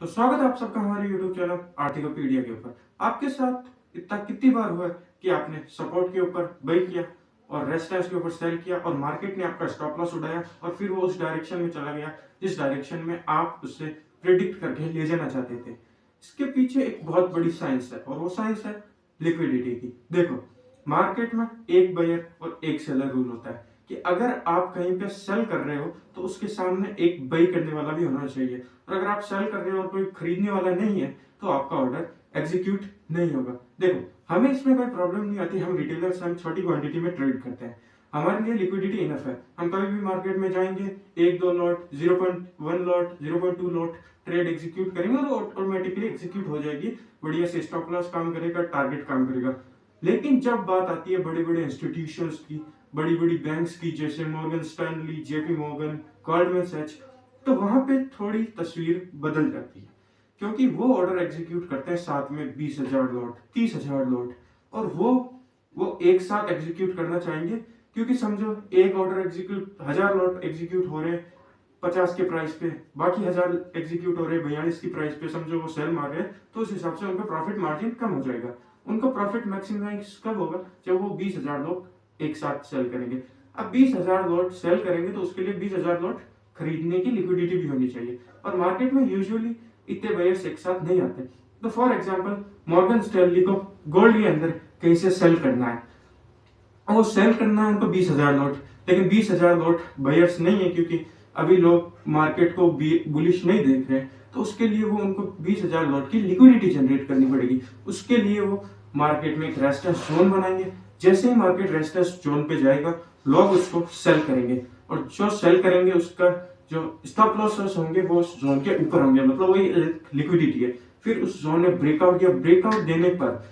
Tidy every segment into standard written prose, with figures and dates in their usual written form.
तो स्वागत है आप सबका हमारे YouTube चैनल आर्थिकोपीडिया के ऊपर। आपके साथ इतना कितनी बार हुआ है कि आपने सपोर्ट के ऊपर बाई किया और रेजिस्टेंस के ऊपर सेल किया और मार्केट ने आपका स्टॉप लॉस उड़ाया और फिर वो उस डायरेक्शन में चला गया जिस डायरेक्शन में आप उससे प्रिडिक्ट करके ले जाना चाहते थे। इसके पीछे एक बहुत बड़ी साइंस है और वो साइंस है लिक्विडिटी की। देखो, मार्केट में एक बायर और एक सेलर रूल होता है कि अगर आप कहीं पे सेल कर रहे हो तो उसके सामने एक बाई करने वाला भी होना चाहिए, और अगर आप सेल कर रहे हो और कोई खरीदने वाला नहीं है तो आपका ऑर्डर एग्जीक्यूट नहीं होगा। देखो, हमें इसमें कोई प्रॉब्लम नहीं आती, हम रिटेलर्स, हम छोटी क्वांटिटी में ट्रेड करते हैं, हमारे लिए लिक्विडिटी इनफ है। हम कभी भी मार्केट में जाएंगे, एक दो lot, 0.1 lot, 0.2 lot trade execute करेंगे और ऑटोमेटिकली एग्जीक्यूट हो जाएगी, बढ़िया से स्टॉप लॉस काम करेगा, टारगेट काम करेगा। लेकिन जब बात आती है बड़े बड़े इंस्टीट्यूशंस की, बड़ी बड़ी बैंक्स की, जैसे Morgan Stanley, JP Morgan, Goldman Sachs, तो वहां पे थोड़ी तस्वीर बदल जाती है, क्योंकि वो ऑर्डर एग्जीक्यूट करते हैं साथ में 20,000 लॉट, 30,000 लॉट, और वो एक साथ एग्जीक्यूट करना चाहेंगे, क्योंकि समझो एक ऑर्डर एग्जीक्यूट 1,000 लॉट एग्जीक्यूट हो रहे 50 के प्राइस पे, बाकी 1,000 एग्जीक्यूट हो रहे 42 की प्राइस पे, समझो वो सेल मार रहे हैं, तो उस हिसाब से उनका प्रॉफिट मार्जिन कम हो जाएगा। उनको प्रॉफिट मैक्सिमाइज कब होगा? जब वो 20,000 लोग एक साथ सेल करेंगे। अब 20,000 लॉट सेल करेंगे तो उसके लिए 20,000 लॉट खरीदने की लिक्विडिटी भी होनी चाहिए, और मार्केट में यूजुअली इतने बायर्स एक साथ नहीं आते। तो फॉर एग्जांपल, मॉर्गन स्टैनली को गोल्ड के अंदर कहीं से सेल करना है, वो सेल करना है उनको 20,000 लॉट, लेकिन 20,000 लॉट बायर्स नहीं है, क्योंकि अभी लोग मार्केट को बुलिश नहीं देख रहे हैं, तो उसके लिए वो उनको 20,000 लॉट की लिक्विडिटी जनरेट करनी पड़ेगी। उसके लिए वो मार्केट में एक रेजिस्टेंस जोन बनाएंगे। जैसे ही मार्केट रेजिस्टेंस जोन पे जाएगा, लोग उसको सेल करेंगे, और जो सेल करेंगे उसका जो स्टॉप लॉसेस होंगे वो उस जोन के ऊपर होंगे, मतलब वही लिक्विडिटी है। फिर उस जोन ने ब्रेकआउट किया, ब्रेकआउट देने पर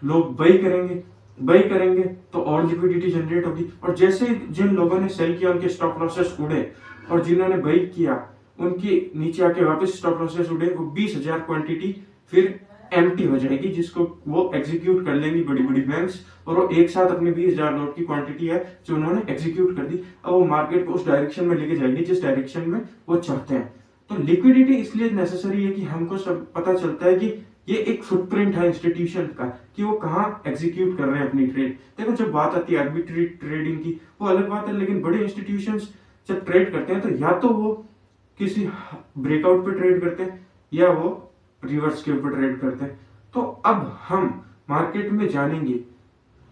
लोग बाई करेंगे, बाई करेंगे तो और लिक्विडिटी जनरेट होगी, और जैसे जिन लोगों ने सेल किया उनके स्टॉप लॉसेस उड़े, और जिन्होंने बाई किया उनकी नीचे आके वापस स्टॉप लॉसेस उड़े, वो 20,000 क्वांटिटी फिर एम्प्टी हो जाएगी, जिसको वो एग्जीक्यूट कर लेंगी बड़ी बड़ी बैंक्स, और वो एक साथ अपने 20,000 नोट की क्वांटिटी है जो उन्होंने एग्जीक्यूट कर दी, अब वो मार्केट को उस डायरेक्शन में लेके जाएगी जिस डायरेक्शन में वो चाहते हैं। तो लिक्विडिटी इसलिए नेसेसरी है कि हमको सब पता चलता है कि ये एक फुटप्रिंट है इंस्टीट्यूशन का, कि वो कहाँ एग्जीक्यूट कर रहे हैं अपनी ट्रेड। देखो, जब बात आती है आर्बिट्री ट्रेडिंग की, वो अलग बात है, लेकिन बड़े इंस्टीट्यूशंस जब ट्रेड करते हैं तो या तो वो किसी ब्रेकआउट पे ट्रेड करते हैं या वो रिवर्स के ऊपर ट्रेड करते हैं। तो अब हम मार्केट में जानेंगे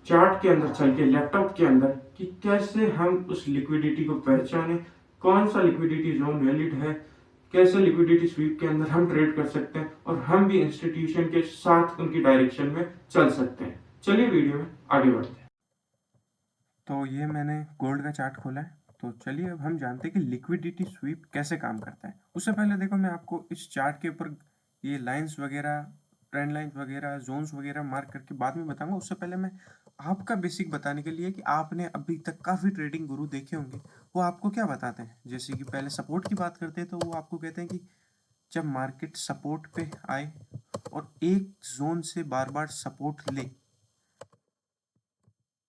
चार्ट के अंदर चल के, लैपटॉप के अंदर, कि कैसे हम उस लिक्विडिटी को पहचाने, कौन सा लिक्विडिटी जोन वैलिड है, कैसे लिक्विडिटी स्वीप के अंदर हम ट्रेड कर सकते हैं, और हम भी इंस्टीट्यूशन के साथ उनकी डायरेक्शन में चल सकते हैं। चलिए वीडियो में आगे बढ़ते हैं। तो ये मैंने गोल्ड का चार्ट खोला है, तो चलिए अब हम जानते हैं कि लिक्विडिटी स्वीप कैसे काम करता है। उससे पहले देखो, मैं आपको इस चार्ट के ऊपर ये लाइंस वगैरह, ट्रेंड लाइंस वगैरह, जोन्स वगैरह मार्क करके बाद में बताऊंगा। उससे पहले मैं आपका बेसिक बताने के लिए कि आपने अभी तक काफ़ी ट्रेडिंग गुरु देखे होंगे, वो आपको क्या बताते हैं। जैसे कि पहले सपोर्ट की बात करते हैं तो वो आपको कहते हैं कि जब मार्केट सपोर्ट पे आए और एक जोन से बार बार सपोर्ट ले,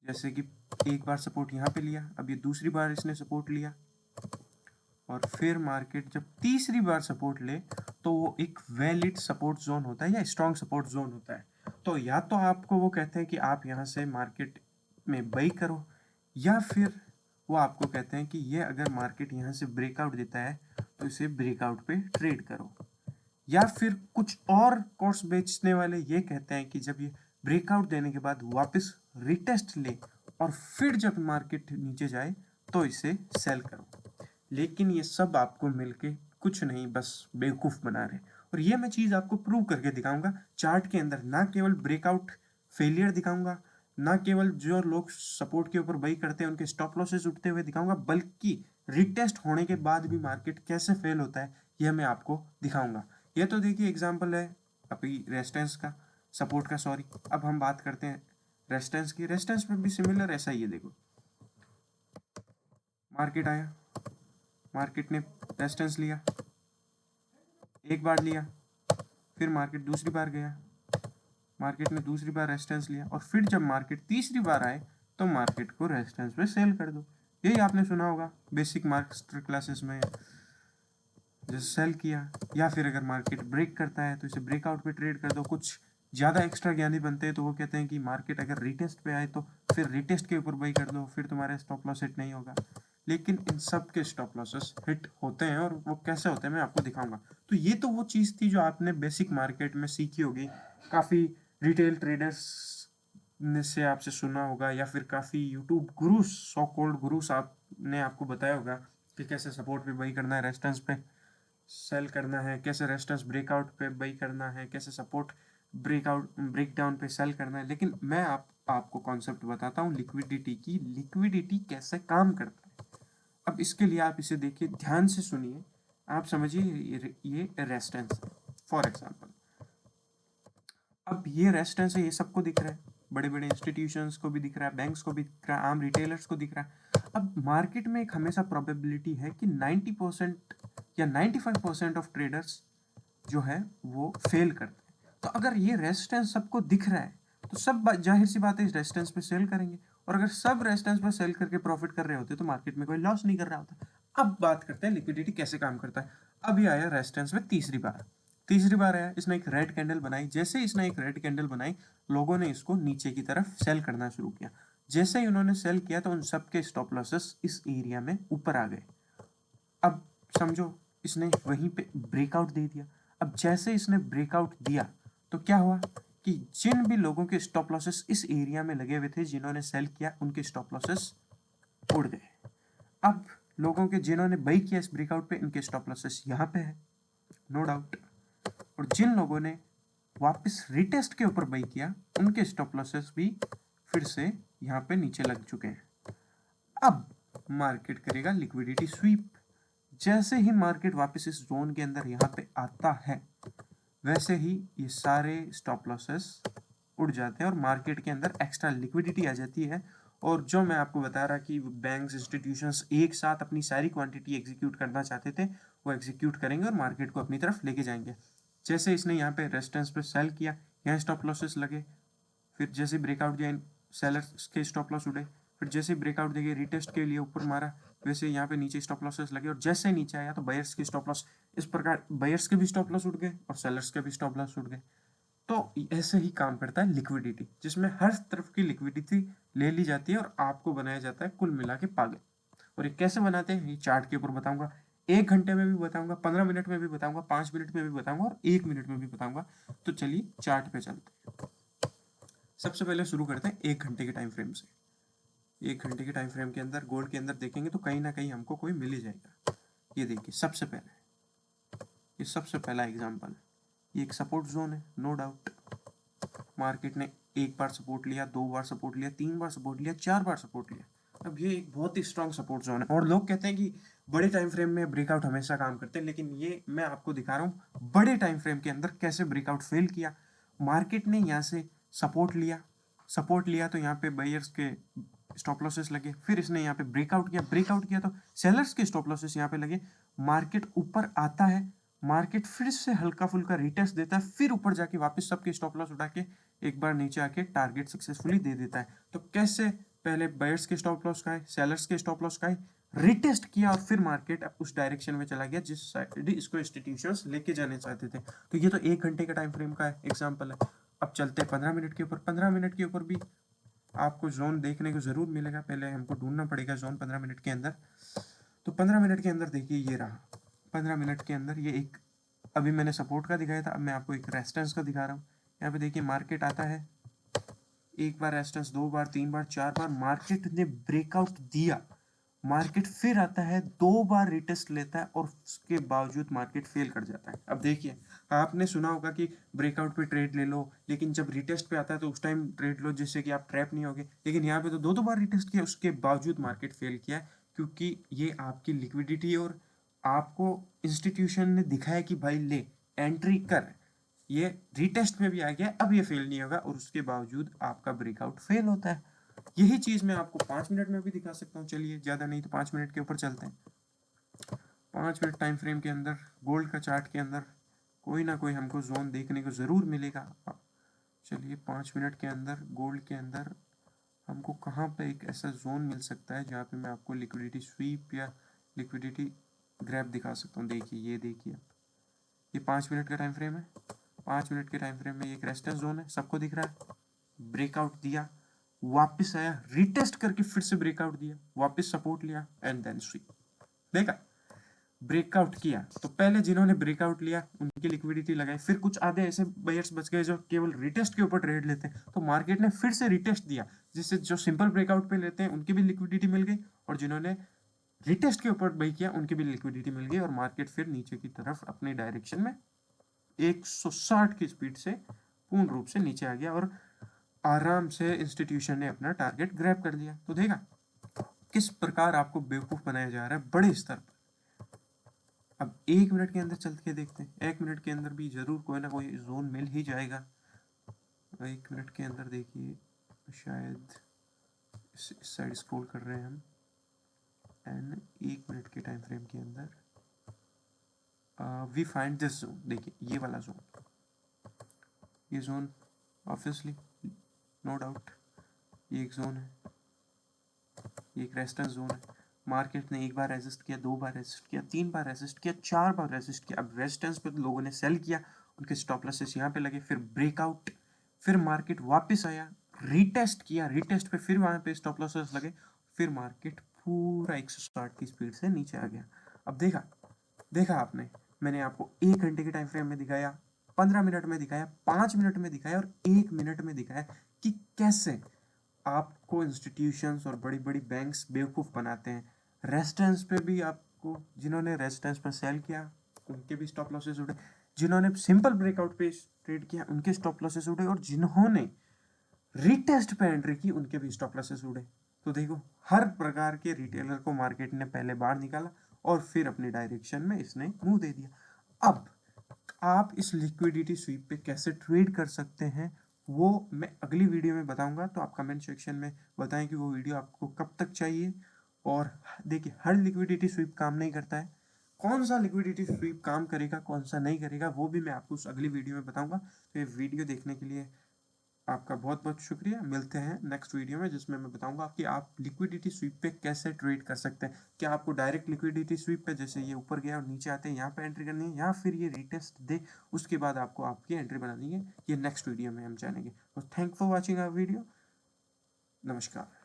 जैसे कि एक बार सपोर्ट यहाँ पे लिया, अब ये दूसरी बार इसने सपोर्ट लिया, और फिर मार्केट जब तीसरी बार सपोर्ट ले तो वो एक वैलिड सपोर्ट जोन होता है या स्ट्रॉन्ग सपोर्ट जोन होता है। तो या तो आपको वो कहते हैं कि आप यहाँ से मार्केट में बाई करो, या फिर वो आपको कहते हैं कि ये अगर मार्केट यहाँ से ब्रेकआउट देता है तो इसे ब्रेकआउट पे ट्रेड करो, या फिर कुछ और कोर्स बेचने वाले ये कहते हैं कि जब ये ब्रेकआउट देने के बाद वापस रिटेस्ट ले और फिर जब मार्केट नीचे जाए तो इसे सेल करो। लेकिन ये सब आपको मिलके कुछ नहीं, बस बेवकूफ़ बना रहे। और ये मैं चीज़ आपको प्रूव करके दिखाऊंगा चार्ट के अंदर, ना केवल ब्रेकआउट फेलियर दिखाऊंगा, ना केवल जो लोग सपोर्ट के ऊपर बाई करते हैं उनके स्टॉप लॉसेस उठते हुए दिखाऊंगा, बल्कि रिटेस्ट होने के बाद भी मार्केट कैसे फेल होता है यह मैं आपको दिखाऊंगा। ये तो देखिए एग्जाम्पल है अभी रेजिस्टेंस का, सपोर्ट का सॉरी। अब हम बात करते हैं रेजिस्टेंस की। रेजिस्टेंस में भी सिमिलर ऐसा ही है। देखो, मार्केट आया, मार्केट ने रेजिस्टेंस लिया, एक बार लिया, फिर मार्केट दूसरी बार गया, मार्केट ने दूसरी बार रेजिस्टेंस लिया, और फिर जब मार्केट तीसरी बार आए तो मार्केट को रेजिस्टेंस पे सेल कर दो। यही आपने सुना होगा बेसिक मार्केट क्लासेस में, जैसे सेल किया, या फिर अगर मार्केट ब्रेक करता है तो इसे ब्रेकआउट पे ट्रेड कर दो। कुछ ज़्यादा एक्स्ट्रा ज्ञानी बनते हैं तो वो कहते हैं कि मार्केट अगर रिटेस्ट पे आए तो फिर रिटेस्ट के ऊपर बाई कर दो, फिर तुम्हारे स्टॉप लॉस हिट नहीं होगा। लेकिन इन सब के स्टॉप लॉसेस हिट होते हैं, और वो कैसे होते हैं मैं आपको दिखाऊंगा। तो ये तो वो चीज़ थी जो आपने बेसिक मार्केट में सीखी होगी, काफ़ी रिटेल ट्रेडर्स ने से आपसे सुना होगा, या फिर काफ़ी YouTube guru's, so called guru's आपने आपको बताया होगा कि कैसे सपोर्ट पे बाई करना है, रेजिस्टेंस पे सेल करना है, कैसे रेजिस्टेंस ब्रेकआउट पे बाई करना है, कैसे सपोर्ट ब्रेकआउट ब्रेकडाउन पे सेल करना है। लेकिन मैं आपको कॉन्सेप्ट बताता हूँ लिक्विडिटी की, लिक्विडिटी कैसे काम करता है। अब इसके लिए आप इसे देखिए, ध्यान से सुनिए, आप समझिए ये रेजिस्टेंस है फॉर एग्जांपल। अब ये रेजिस्टेंस है, ये सबको दिख रहा है, बड़े बड़े इंस्टीट्यूशंस को भी दिख रहा है, बैंक्स को भी दिख रहा है, आम रिटेलर्स को दिख रहा है। अब मार्केट में एक हमेशा प्रोबेबिलिटी है कि 90% या 95% ऑफ ट्रेडर्स जो है वो फेल करते हैं। तो अगर ये रेजिस्टेंस सबको दिख रहा है तो सब जाहिर सी बात है इस रेजिस्टेंस पे सेल करेंगे, और अगर सब रेजिस्टेंस पे सेल करके प्रॉफिट कर रहे होते तो मार्केट में कोई लॉस नहीं कर रहा होता। अब बात करते हैं लिक्विडिटी कैसे काम करता है। अब ये आया रेजिस्टेंस में तीसरी बार आया, इसने एक रेड कैंडल बनाई। जैसे इसने एक रेड कैंडल बनाई, लोगों ने इसको नीचे की तरफ सेल करना शुरू किया। जैसे ही उन्होंने सेल किया तो उन सबके स्टॉप लॉसेस इस एरिया में ऊपर आ गए। अब समझो, इसने वहीं पे ब्रेकआउट दे दिया। अब जैसे इसने ब्रेकआउट दिया तो क्या हुआ कि जिन भी लोगों के स्टॉप लॉसेस इस एरिया में लगे हुए थे, जिन्होंने सेल किया, उनके स्टॉप लॉसेस उड़ गए। अब लोगों के जिन्होंने बाई किया इस ब्रेकआउट पे, इनके स्टॉप लॉसेस यहाँ पे है, नो डाउट। और जिन लोगों ने वापस रिटेस्ट के ऊपर बाई किया, उनके स्टॉप लॉसेस भी फिर से यहाँ पे नीचे लग चुके हैं। अब मार्केट करेगा लिक्विडिटी स्वीप। जैसे ही मार्केट वापस इस जोन के अंदर यहाँ पे आता है, वैसे ही ये सारे स्टॉप लॉसेस उड़ जाते हैं और मार्केट के अंदर एक्स्ट्रा लिक्विडिटी आ जाती है। और जो मैं आपको बता रहा कि बैंक्स, इंस्टीट्यूशंस एक साथ अपनी सारी क्वांटिटी एग्जीक्यूट करना चाहते थे, वो एग्जीक्यूट करेंगे और मार्केट को अपनी तरफ लेके जाएंगे। जैसे इसने यहाँ पे रेजिस्टेंस पे सेल किया, यहाँ स्टॉप लॉसेस लगे, फिर जैसे ब्रेकआउट दिया, सेलर्स के स्टॉप लॉस उड़े, फिर जैसे ब्रेकआउट देंगे रिटेस्ट के लिए ऊपर मारा, वैसे यहाँ पे नीचे स्टॉप लॉसेस लगे, और जैसे नीचे आया तो बायर्स के स्टॉप लॉस, इस प्रकार बायर्स के भी स्टॉप लॉस उड़ गए और सेलर्स के भी स्टॉप लॉस उड़ गए। तो ऐसे ही काम करता है लिक्विडिटी, जिसमें हर तरफ की लिक्विडिटी ले ली जाती है और आपको बनाया जाता है कुल मिला के पागल। और ये कैसे बनाते हैं ये चार्ट के ऊपर बताऊंगा, 1 घंटे में भी बताऊंगा, 15 मिनट में भी बताऊंगा, 5 मिनट में भी बताऊंगा और 1 मिनट में भी बताऊंगा। तो चलिए चार्ट पे चलते हैं। सबसे पहले शुरू करते हैं 1 घंटे के टाइम फ्रेम से। 1 घंटे के टाइम फ्रेम के अंदर गोल्ड के अंदर देखेंगे तो कहीं ना कहीं हमको कोई मिल ही जाएगा। ये देखिए, ये सबसे पहला एग्जाम्पल है। ये एक सपोर्ट जोन है, नो डाउट। मार्केट ने एक बार सपोर्ट लिया, 2 बार सपोर्ट लिया, 3 बार सपोर्ट लिया, 4 बार सपोर्ट लिया। अब ये एक बहुत ही स्ट्रांग सपोर्ट जोन है, और लोग कहते हैं कि बड़े टाइम फ्रेम में ब्रेकआउट हमेशा काम करते हैं, लेकिन ये मैं आपको दिखा रहा हूँ बड़े टाइम फ्रेम के अंदर कैसे ब्रेकआउट फेल किया। मार्केट ने यहाँ से सपोर्ट लिया तो यहाँ पे बायर्स के स्टॉप लॉसेस लगे, फिर इसने यहाँ पे ब्रेकआउट किया तो सेलर्स के स्टॉप लॉसेस यहाँ पे लगे। मार्केट ऊपर आता है, मार्केट फिर से हल्का फुल्का रिटेस्ट देता है, फिर ऊपर जाके वापस सबके स्टॉप लॉस उठा के एक बार नीचे आके टारगेट सक्सेसफुली दे देता है। तो कैसे पहले बायर्स के स्टॉप लॉस खाए, सेलर्स के स्टॉप लॉस खाए, रिटेस्ट किया, और फिर मार्केट अब उस डायरेक्शन में चला गया जिस साइड इसको इंस्टीट्यूशंस लेके जाने चाहते थे। तो ये तो 1 घंटे का टाइम फ्रेम का एग्जाम्पल है। अब चलते हैं 15 मिनट के ऊपर। 15 मिनट के ऊपर भी आपको जोन देखने को जरूर मिलेगा, पहले हमको ढूंढना पड़ेगा जोन 15 मिनट के अंदर। तो 15 मिनट के अंदर देखिए, ये रहा 15 मिनट के अंदर, ये एक अभी मैंने सपोर्ट का दिखाया था, अब मैं आपको एक रेजिस्टेंस का दिखा रहा हूँ। यहाँ पे देखिए मार्केट आता है, एक बार रेजिस्टेंस, 2 बार, 3 बार, 4 बार मार्केट ने ब्रेकआउट दिया, मार्केट फिर आता है, 2 बार रिटेस्ट लेता है और उसके बावजूद मार्केट फेल कर जाता है। अब देखिए, आपने सुना होगा कि ब्रेकआउट पे ट्रेड ले लो, लेकिन जब रिटेस्ट पे आता है तो उस टाइम ट्रेड लो जिससे कि आप ट्रैप नहीं होगे। लेकिन यहाँ पे तो 2 बार रिटेस्ट किया, उसके बावजूद मार्केट फेल किया है, क्योंकि ये आपकी लिक्विडिटी और आपको इंस्टीट्यूशन ने दिखाया कि भाई ले एंट्री कर, ये रिटेस्ट में भी आ गया, अब ये फेल नहीं होगा, और उसके बावजूद आपका ब्रेकआउट फेल होता है। यही चीज मैं आपको 5 मिनट में भी दिखा सकता हूँ। चलिए, ज्यादा नहीं तो 5 मिनट के ऊपर चलते हैं। 5 मिनट टाइम फ्रेम के अंदर गोल्ड का चार्ट के अंदर कोई ना कोई हमको जोन देखने को जरूर मिलेगा। चलिए, 5 मिनट के अंदर गोल्ड के अंदर हमको कहाँ पे एक ऐसा जोन मिल सकता है जहाँ पे मैं आपको लिक्विडिटी स्वीप या लिक्विडिटी ग्रैप दिखा सकता हूँ। देखिए ये देखिए, ये 5 मिनट का टाइम फ्रेम है। 5 मिनट के टाइम फ्रेम में एक रेजिस्टेंस जोन है, सबको दिख रहा है। ब्रेकआउट दिया, वापस आया, रिटेस्ट करके फिर से ब्रेकआउट दिया, वापस सपोर्ट लिया एंड देन स्वीप। देखा, ब्रेकआउट किया तो पहले जिन्होंने ब्रेकआउट लिया उनकी लिक्विडिटी लगाई, फिर कुछ आधे ऐसे बायर्स बच गए जो केवल रिटेस्ट के ऊपर ट्रेड लेते हैं, तो मार्केट ने फिर से रिटेस्ट दिया, जिससे जो सिंपल ब्रेकआउट पे लेते हैं उनकी भी लिक्विडिटी मिल गई, और जिन्होंने रिटेस्ट के ऊपर बाई किया उनकी भी लिक्विडिटी मिल गई, और मार्केट फिर नीचे की तरफ अपने डायरेक्शन में 160 की स्पीड से पूर्ण रूप से नीचे आ गया, और आराम से इंस्टीट्यूशन ने अपना टारगेट ग्रैब कर लिया। तो देखा किस प्रकार आपको बेवकूफ बनाया जा रहा है बड़े स्तर पर। अब 1 मिनट के अंदर चल के देखते हैं, 1 मिनट के अंदर भी जरूर कोई ना कोई जोन मिल ही जाएगा। 1 मिनट के अंदर देखिए, शायद इस साइड स्क्रॉल कर रहे हैं हम, एंड 1 मिनट के टाइम फ्रेम के अंदर वी फाइंड दिस जोन। देखिए ये वाला जोन, ये जोन ऑब्वियसली नो डाउट ये एक जोन है, ये एक रेजिस्टेंस जोन है। मार्केट ने एक बार रेजिस्ट किया, 2 बार रेजिस्ट किया, 3 बार रेजिस्ट किया, 4 बार रेजिस्ट किया। अब रेजिस्टेंस पे तो लोगों ने सेल किया, उनके स्टॉप लॉसेस यहाँ पे लगे, फिर ब्रेकआउट, फिर मार्केट वापस आया, रीटेस्ट किया, रीटेस्ट पे फिर वहां पे स्टॉप लॉसेस लगे, फिर मार्केट पूरा 160 की स्पीड से नीचे आ गया। अब देखा आपने, मैंने आपको 1 घंटे के टाइम फ्रेम में दिखाया, 15 मिनट में दिखाया, 5 मिनट में दिखाया और 1 मिनट में दिखाया कि कैसे आपको इंस्टीट्यूशंस और बड़ी बड़ी बैंक्स बेवकूफ़ बनाते हैं। रेजिस्टेंस पे भी आपको, जिन्होंने रेजिस्टेंस पर सेल किया उनके भी स्टॉप लॉसेस उड़े, जिन्होंने सिंपल ब्रेकआउट पे ट्रेड किया उनके स्टॉप लॉसेस उड़े, और जिन्होंने रीटेस्ट पे एंट्री की उनके भी स्टॉप लॉसेस उड़े। तो देखो, हर प्रकार के रिटेलर को मार्केट ने पहले बाहर निकाला और फिर अपनी डायरेक्शन में इसने मुंह दे दिया। अब आप इस लिक्विडिटी स्वीप पे कैसे ट्रेड कर सकते हैं वो मैं अगली वीडियो में बताऊंगा, तो आप कमेंट सेक्शन में बताएं कि वो वीडियो आपको कब तक चाहिए। और देखिए, हर लिक्विडिटी स्वीप काम नहीं करता है, कौन सा लिक्विडिटी स्वीप काम करेगा कौन सा नहीं करेगा वो भी मैं आपको उस अगली वीडियो में बताऊंगा। तो ये वीडियो देखने के लिए आपका बहुत बहुत शुक्रिया। मिलते हैं नेक्स्ट वीडियो में, जिसमें मैं बताऊंगा कि आप लिक्विडिटी स्वीप पे कैसे ट्रेड कर सकते हैं। क्या आपको डायरेक्ट लिक्विडिटी स्वीप पे, जैसे ये ऊपर गया और नीचे आते हैं, यहाँ पे एंट्री करनी है, या फिर ये रीटेस्ट दे उसके बाद आपको आपकी एंट्री बनानी है, ये नेक्स्ट वीडियो में हम जानेंगे। तो thank for watching our video. नमस्कार।